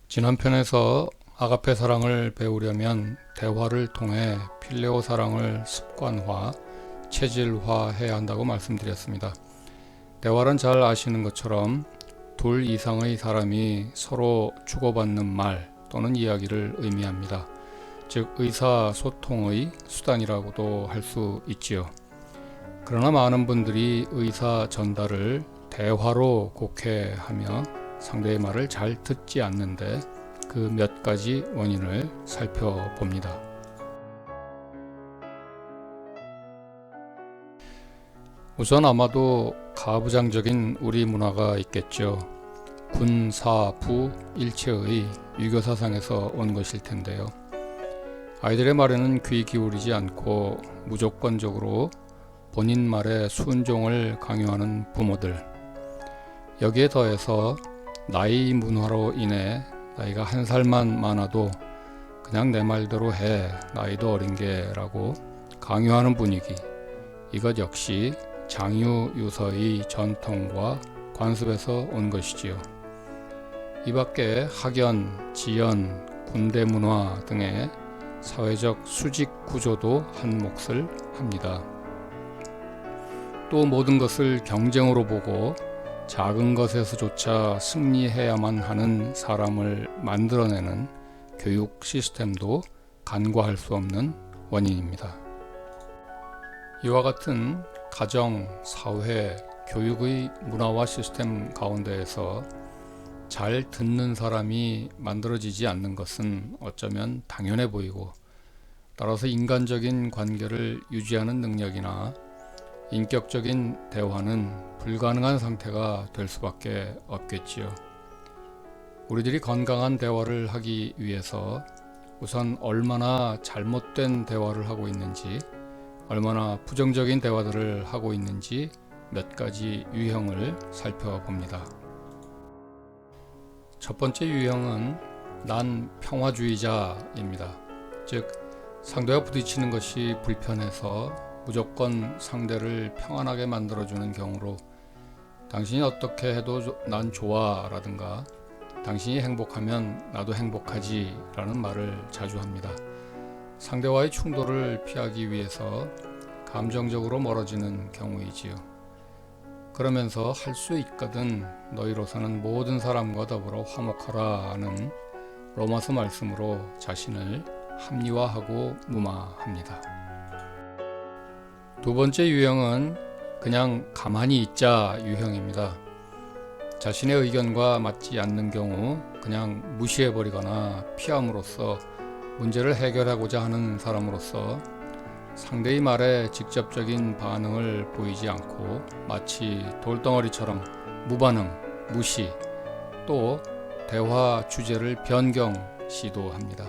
지난 편에서 아가페 사랑을 배우려면 대화를 통해 필레오 사랑을 습관화, 체질화해야 한다고 말씀드렸습니다. 대화란 잘 아시는 것처럼 둘 이상의 사람이 서로 주고받는 말 또는 이야기를 의미합니다. 즉 의사소통의 수단이라고도 할 수 있지요. 그러나 많은 분들이 의사 전달을 대화로 곡해하며 상대의 말을 잘 듣지 않는데 그 몇 가지 원인을 살펴봅니다. 우선 아마도 가부장적인 우리 문화가 있겠죠. 군, 사, 부 일체의 유교 사상에서 온 것일 텐데요. 아이들의 말에는 귀 기울이지 않고 무조건적으로 본인 말에 순종을 강요하는 부모들. 여기에 더해서 나이 문화로 인해 나이가 한 살만 많아도 그냥 내 말대로 해, 나이도 어린 게라고 강요하는 분위기. 이것 역시 장유 유서의 전통과 관습에서 온 것이지요. 이 밖에 학연, 지연, 군대 문화 등의 사회적 수직 구조도 한 몫을 합니다. 또 모든 것을 경쟁으로 보고 작은 것에서조차 승리해야만 하는 사람을 만들어내는 교육 시스템도 간과할 수 없는 원인입니다. 이와 같은 가정, 사회, 교육의 문화와 시스템 가운데에서 잘 듣는 사람이 만들어지지 않는 것은 어쩌면 당연해 보이고, 따라서 인간적인 관계를 유지하는 능력이나 인격적인 대화는 불가능한 상태가 될 수밖에 없겠지요. 우리들이 건강한 대화를 하기 위해서 우선 얼마나 잘못된 대화를 하고 있는지, 얼마나 부정적인 대화들을 하고 있는지 몇 가지 유형을 살펴봅니다. 첫 번째 유형은 난 평화주의자입니다. 즉, 상대와 부딪히는 것이 불편해서 무조건 상대를 평안하게 만들어주는 경우로 당신이 어떻게 해도 난 좋아 라든가 당신이 행복하면 나도 행복하지 라는 말을 자주 합니다. 상대와의 충돌을 피하기 위해서 감정적으로 멀어지는 경우이지요. 그러면서 할 수 있거든 너희로서는 모든 사람과 더불어 화목하라 하는 로마서 말씀으로 자신을 합리화하고 무마합니다. 두 번째 유형은 그냥 가만히 있자 유형입니다. 자신의 의견과 맞지 않는 경우 그냥 무시해버리거나 피함으로써 문제를 해결하고자 하는 사람으로서 상대의 말에 직접적인 반응을 보이지 않고 마치 돌덩어리처럼 무반응, 무시, 또 대화 주제를 변경 시도합니다.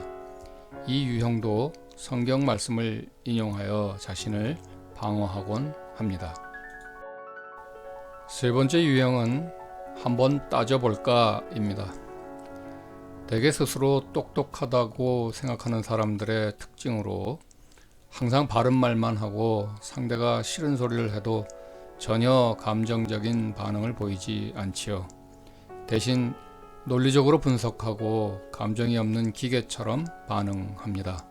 이 유형도 성경 말씀을 인용하여 자신을 방어하곤 합니다. 세 번째 유형은 한번 따져볼까입니다. 대개 스스로 똑똑하다고 생각하는 사람들의 특징으로 항상 바른 말만 하고 상대가 싫은 소리를 해도 전혀 감정적인 반응을 보이지 않지요. 대신 논리적으로 분석하고 감정이 없는 기계처럼 반응합니다.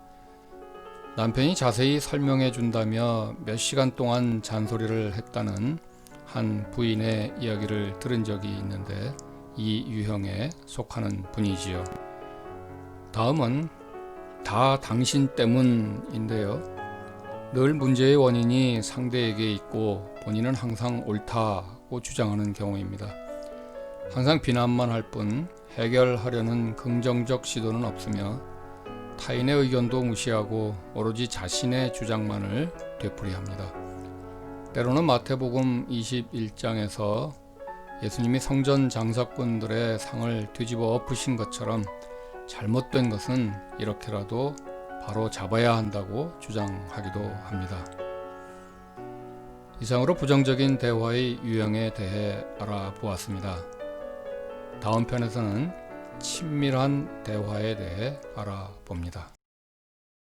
남편이 자세히 설명해 준다며 몇 시간 동안 잔소리를 했다는 한 부인의 이야기를 들은 적이 있는데 이 유형에 속하는 분이지요. 다음은 다 당신 때문인데요. 늘 문제의 원인이 상대에게 있고 본인은 항상 옳다고 주장하는 경우입니다. 항상 비난만 할 뿐 해결하려는 긍정적 시도는 없으며 타인의 의견도 무시하고 오로지 자신의 주장만을 되풀이합니다. 때로는 마태복음 21장에서 예수님이 성전 장사꾼들의 상을 뒤집어 엎으신 것처럼 잘못된 것은 이렇게라도 바로 잡아야 한다고 주장하기도 합니다. 이상으로 부정적인 대화의 유형에 대해 알아보았습니다. 다음 편에서는 친밀한 대화에 대해 알아봅니다.